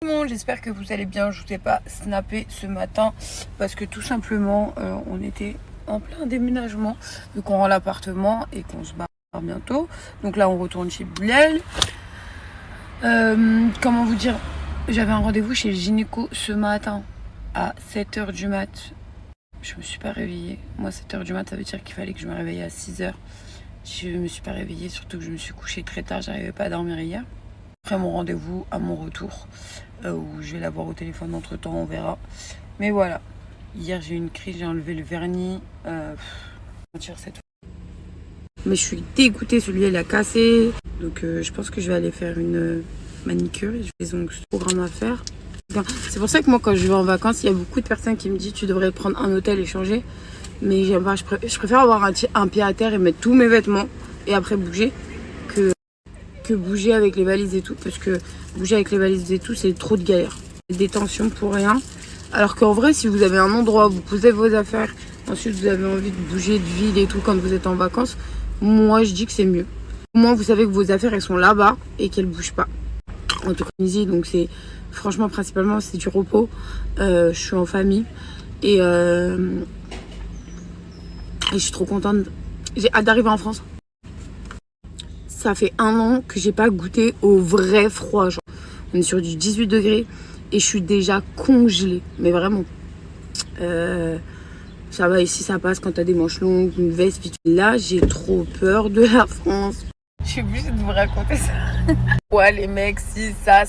monde, j'espère que vous allez bien. Je vous ai pas snappé ce matin parce que tout simplement on était en plein déménagement vu qu'on rend l'appartement et qu'on se barre bientôt. Donc là on retourne chez Bilal. Comment vous dire, j'avais un rendez-vous chez le gynéco ce matin à 7h du mat. Je me suis pas réveillée. Moi 7h du mat ça veut dire qu'il fallait que je me réveille à 6h. Je me suis pas réveillée, surtout que je me suis couchée très tard, j'arrivais pas à dormir hier. Après mon rendez-vous à mon retour, où je vais l'avoir au téléphone entre temps, on verra. Mais voilà, hier j'ai eu une crise, j'ai enlevé le vernis. Cette fois. Mais je suis dégoûtée, celui-là il a cassé. Donc je pense que je vais aller faire une manicure et je vais les ongles, c'est programme à faire. C'est pour ça que moi quand je vais en vacances, il y a beaucoup de personnes qui me disent tu devrais prendre un hôtel et changer. Mais j'aime pas, je préfère avoir un pied à terre et mettre tous mes vêtements et après bouger que bouger avec les valises et tout. Parce que bouger avec les valises et tout, c'est trop de galère. Des tensions pour rien. Alors qu'en vrai, si vous avez un endroit où vous posez vos affaires, ensuite vous avez envie de bouger de ville et tout quand vous êtes en vacances, moi je dis que c'est mieux. Au moins vous savez que vos affaires elles sont là-bas et qu'elles bougent pas. En tout cas, Tunisie, donc c'est franchement principalement c'est du repos. Je suis en famille et je suis trop contente. J'ai hâte d'arriver en France. Ça fait 1 an que j'ai pas goûté au vrai froid. Genre. On est sur du 18 degrés et je suis déjà congelée. Mais vraiment. Ça va ici, ça passe quand t'as des manches longues, une veste. Vite. Là, j'ai trop peur de la France. Je suis obligée de vous raconter ça. Ouais, les mecs, si, ça.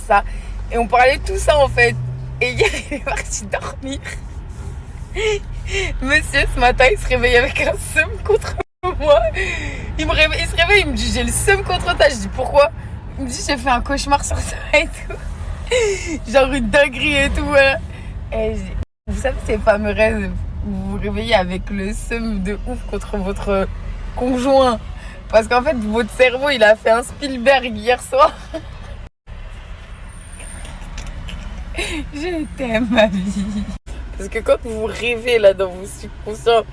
Et on parlait de tout ça en fait. Et hier, il est parti dormir. Monsieur, ce matin, il se réveille avec un seum contre moi. Il se réveille, il me dit j'ai le seum contre toi. Je dis pourquoi? Il me dit j'ai fait un cauchemar sur ça et tout. Genre une dinguerie et tout. Voilà. Et vous savez, ces fameux rêves, vous vous réveillez avec le seum de ouf contre votre conjoint. Parce qu'en fait, votre cerveau, il a fait un Spielberg hier soir. Je t'aime, ma vie. Parce que quand vous rêvez là dans vos subconscients,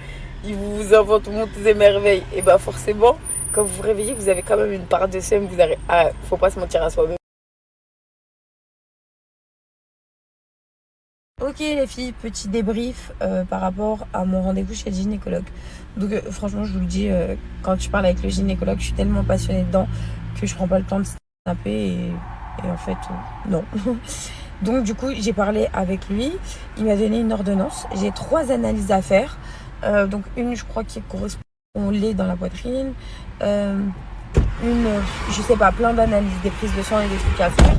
ils vous inventent monts et merveilles. Et bah forcément, quand vous vous réveillez, vous avez quand même une part de seum. Faut pas se mentir à soi-même. Ok les filles, petit débrief par rapport à mon rendez-vous chez le gynécologue. Donc franchement, je vous le dis, quand je parle avec le gynécologue, je suis tellement passionnée dedans que je prends pas le temps de snapper et en fait, non. Donc du coup, j'ai parlé avec lui, il m'a donné une ordonnance. J'ai 3 analyses à faire. Donc une, je crois, qui correspond au lait dans la poitrine. Une, je sais pas, plein d'analyses, des prises de sang et des trucs à faire.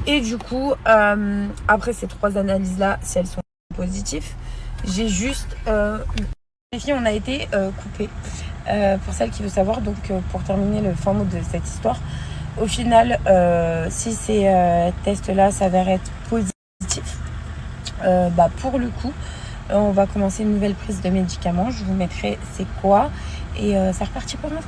Et du coup, après ces 3 analyses-là, si elles sont positives, j'ai juste... les filles, on a été coupées. Pour celle qui veut savoir, donc pour terminer le fin mot de cette histoire, au final, si ces tests-là s'avèrent être positifs, pour le coup, on va commencer une nouvelle prise de médicaments. Je vous mettrai c'est quoi et c'est reparti pour moi.